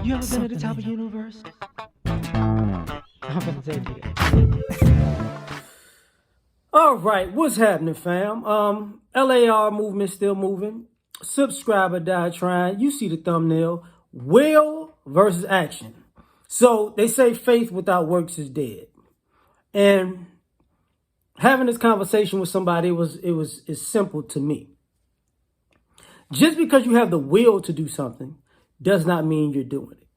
You ever been at the top of the universe? I'm gonna take it. All right, what's happening, fam? L.A.R. movement still moving. Subscriber died trying. You see the thumbnail. Will versus action. So they say faith without works is dead. And having this conversation with somebody is simple to me. Just because you have the will to do something does not mean you're doing it.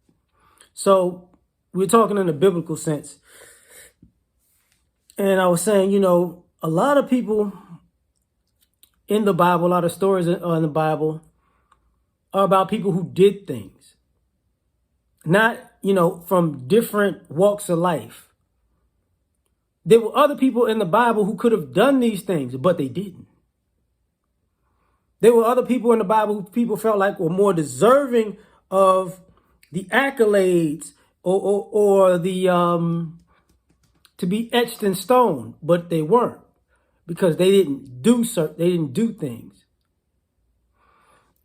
So we're talking in a biblical sense. And I was saying, a lot of people in the Bible, a lot of stories in the Bible are about people who did things. Not, from different walks of life. There were other people in the Bible who could have done these things, but they didn't. There were other people in the Bible who people felt like were more deserving of the accolades or the to be etched in stone, but they weren't because they didn't do things.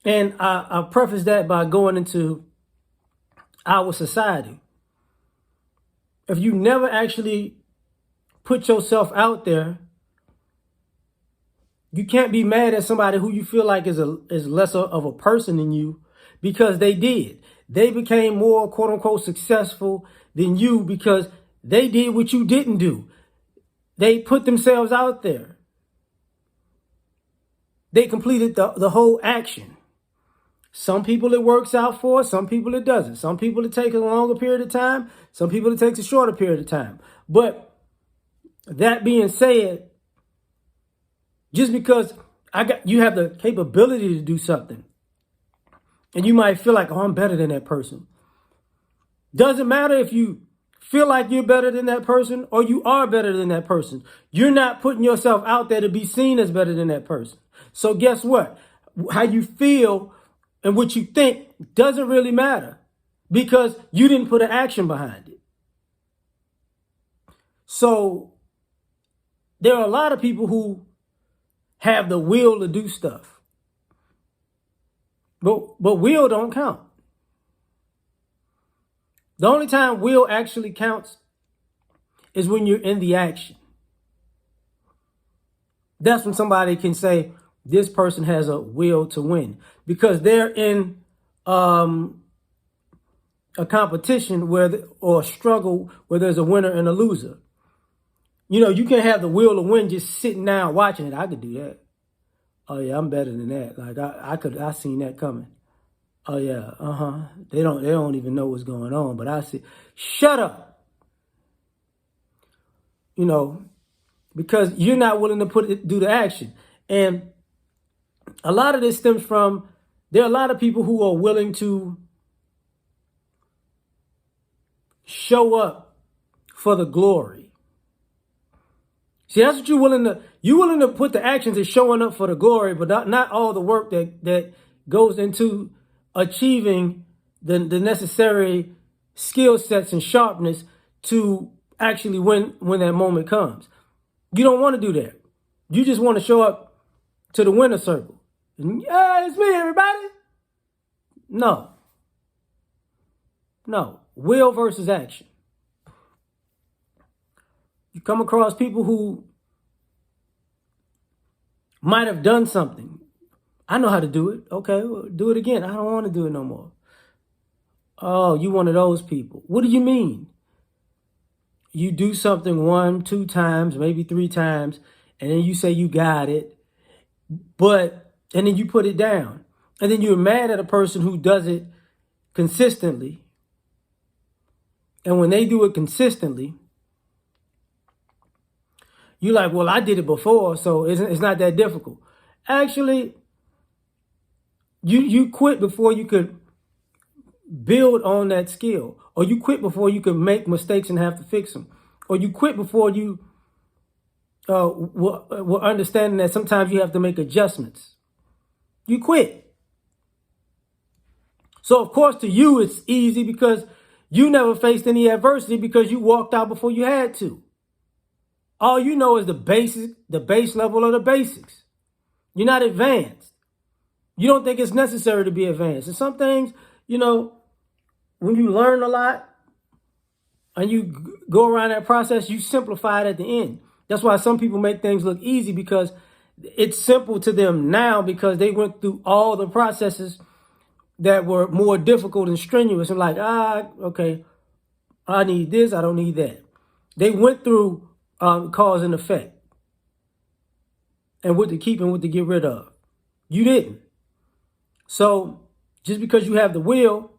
And I preface that by going into our society. If you never actually put yourself out there, you can't be mad at somebody who you feel like is lesser of a person than you because they did. They became more quote unquote successful than you because they did what you didn't do. They put themselves out there. They completed the whole action. Some people it works out for, some people it doesn't. Some people it takes a longer period of time. Some people it takes a shorter period of time. But that being said, just because you have the capability to do something, and you might feel like, oh, I'm better than that person. Doesn't matter if you feel like you're better than that person or you are better than that person. You're not putting yourself out there to be seen as better than that person. So guess what? How you feel and what you think doesn't really matter because you didn't put an action behind it. So there are a lot of people who have the will to do stuff. But will don't count. The only time will actually counts is when you're in the action. That's when somebody can say this person has a will to win because they're in a competition or a struggle where there's a winner and a loser. You can have the will to win just sitting down watching it. I could do that. Oh yeah, I'm better than that. Like I seen that coming. Oh yeah, They don't even know what's going on, but I see. Shut up. Because you're not willing to do the action. And a lot of this stems from there are a lot of people who are willing to show up for the glory. See, that's what you're willing to put the actions in showing up for the glory, but not all the work that goes into achieving the necessary skill sets and sharpness to actually win when that moment comes. You don't want to do that. You just want to show up to the winner circle. And, yeah, it's me, everybody. No. Will versus action. You come across people who might have done something. I know how to do it. Okay, well, do it again. I don't want to do it no more. Oh, you one of those people. What do you mean? You do something 1, 2 times, maybe 3 times, and then you say you got it, and then you put it down. And then you're mad at a person who does it consistently. And when they do it consistently, you're like, well, I did it before, so it's not that difficult. Actually, you quit before you could build on that skill. Or you quit before you could make mistakes and have to fix them. Or you quit before you were understanding that sometimes you have to make adjustments. You quit. So, of course, to you, it's easy because you never faced any adversity because you walked out before you had to. All you know is the base level of the basics. You're not advanced. You don't think it's necessary to be advanced. And some things, you know, when you learn a lot and you go around that process, you simplify it at the end. That's why some people make things look easy, because it's simple to them now because they went through all the processes that were more difficult and strenuous, and like, okay, I need this, I don't need that. They went through cause and effect and what to keep and what to get rid of. You didn't. So just because you have the will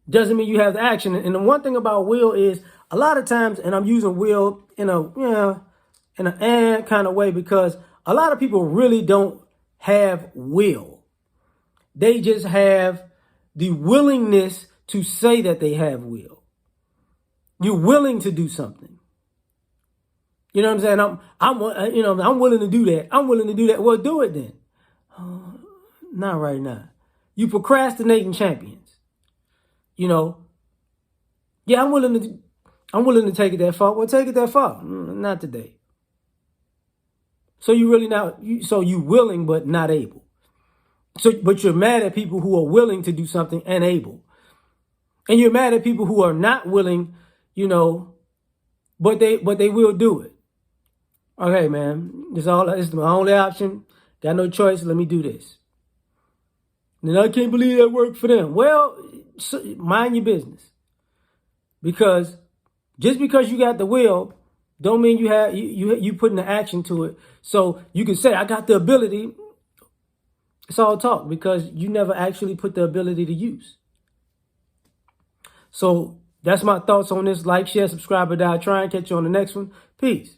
doesn't mean you have the action. And the one thing about will is a lot of times, and I'm using will in a, in an kind of way, because a lot of people really don't have will. They just have the willingness to say that they have will. You're willing to do something. You know what I'm saying? I'm willing to do that. I'm willing to do that. Well, do it then. Not right now. You procrastinating champions. You know. Yeah, I'm willing to take it that far. Well, take it that far. Not today. So you really not. So you willing but not able. But you're mad at people who are willing to do something and able, and you're mad at people who are not willing. But they will do it. Okay, man. It's my only option. Got no choice. Let me do this. And I can't believe that worked for them. Well, mind your business. Because just because you got the will, don't mean you putting the action to it. So you can say, I got the ability. It's all talk, because you never actually put the ability to use. So that's my thoughts on this. Like, share, subscribe, or die. Try and catch you on the next one. Peace.